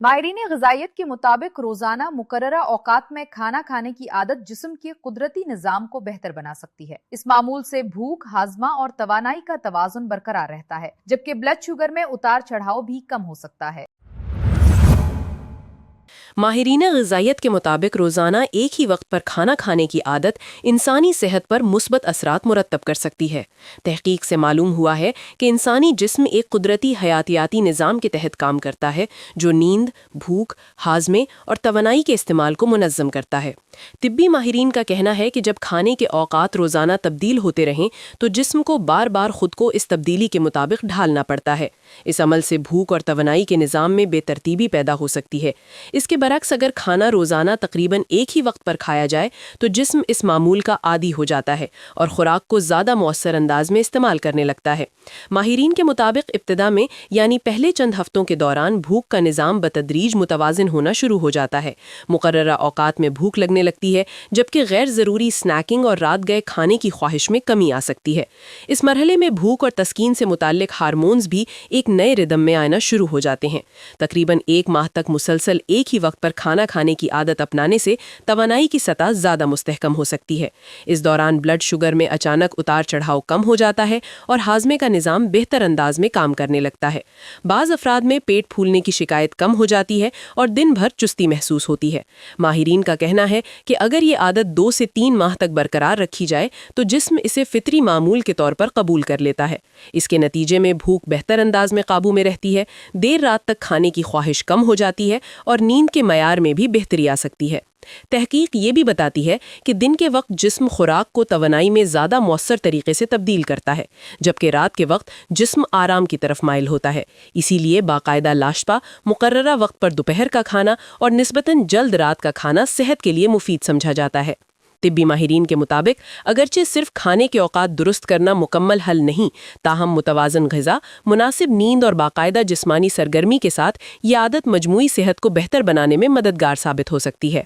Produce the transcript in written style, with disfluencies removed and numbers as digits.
माहिरीन ग़िज़ाइयत के मुताबिक रोज़ाना मुकर्ररा औकात में खाना खाने की आदत जिस्म के कुदरती निज़ाम को बेहतर बना सकती है। इस मामूल से भूख, हाजमा और तवानाई का तवाज़ुन बरकरार रहता है, जबकि ब्लड शुगर में उतार चढ़ाव भी कम हो सकता है। माहिरीन ग़िज़ाइयत के मुताबिक रोज़ाना एक ही वक्त पर खाना खाने की आदत इंसानी सेहत पर मुस्बत असरात मुरत्तब कर सकती है। तहकीक से मालूम हुआ है कि इंसानी जिस्म एक कुदरती हयातियाती निज़ाम के तहत काम करता है, जो नींद, भूख, हाजमे और तवानाई के इस्तेमाल को मुनज़्ज़म करता है। तिब्बी माहिरीन का कहना है कि जब खाने के औकात रोज़ाना तब्दील होते रहें तो जिस्म को बार बार खुद को इस तब्दीली के मुताबिक ढालना पड़ता है। इस अमल से भूख और तवानाई के निज़ाम में बेतरतीबी पैदा हो सकती है। इसके बरक्स अगर खाना रोज़ाना तकरीबन एक ही वक्त पर खाया जाए तो जिस्म इस मामूल का आदी हो जाता है और खुराक को ज़्यादा मौसर अंदाज में इस्तेमाल करने लगता है। माहिरीन के मुताबिक इब्तिदा में यानी पहले चंद हफ्तों के दौरान भूख का निज़ाम बतदरीज मुतवाज़िन होना शुरू हो जाता है। मुकर्ररा औकात में भूख लगने लगती है, जबकि गैर ज़रूरी स्नैकिंग और रात गए खाने की ख्वाहिश में कमी आ सकती है। इस मरहले में भूख और तस्कीन से मुताल्लिक हार्मोन्स भी एक नए रिदम में आना शुरू हो जाते हैं। तकरीबन एक माह तक मुसलसल एक ही वक्त पर खाना खाने की आदत अपनाने से तवानाई की सतह ज़्यादा मुस्तहकम हो सकती है। इस दौरान ब्लड शुगर में अचानक उतार चढ़ाव कम हो जाता है और हाजमे का निज़ाम बेहतर अंदाज में काम करने लगता है। बाज़ अफराद में पेट फूलने की शिकायत कम हो जाती है और दिन भर चुस्ती महसूस होती है। माहिरीन का कहना है कि अगर ये आदत 2 से 3 माह तक बरकरार रखी जाए तो जिस्म इसे फितरी मामूल के तौर पर कबूल कर लेता है। इसके नतीजे में भूख बेहतर अंदाज में काबू में रहती है, देर रात तक खाने की ख्वाहिश कम हो जाती है और नींद के मयार में भी बेहतरी आ सकती है। तहकीक ये भी बताती है कि दिन के वक्त जिस्म खुराक को तवानाई में ज़्यादा मौसर तरीके से तब्दील करता है, जबकि रात के वक्त जिस्म आराम की तरफ माइल होता है। इसीलिए बाकायदा लाशपा, मुकर्ररा वक्त पर दोपहर का खाना और निस्बतन जल्द रात का खाना सेहत के लिए मुफीद समझा जाता है। तिब्बी माहिरीन के मुताबिक अगरचे सिर्फ खाने के औकात दुरुस्त करना मुकम्मल हल नहीं, ताहम मुतवाज़न ग़िज़ा, मुनासिब नींद और बाकायदा जिस्मानी सरगर्मी के साथ ये आदत मजमूई सेहत को बेहतर बनाने में मददगार साबित हो सकती है।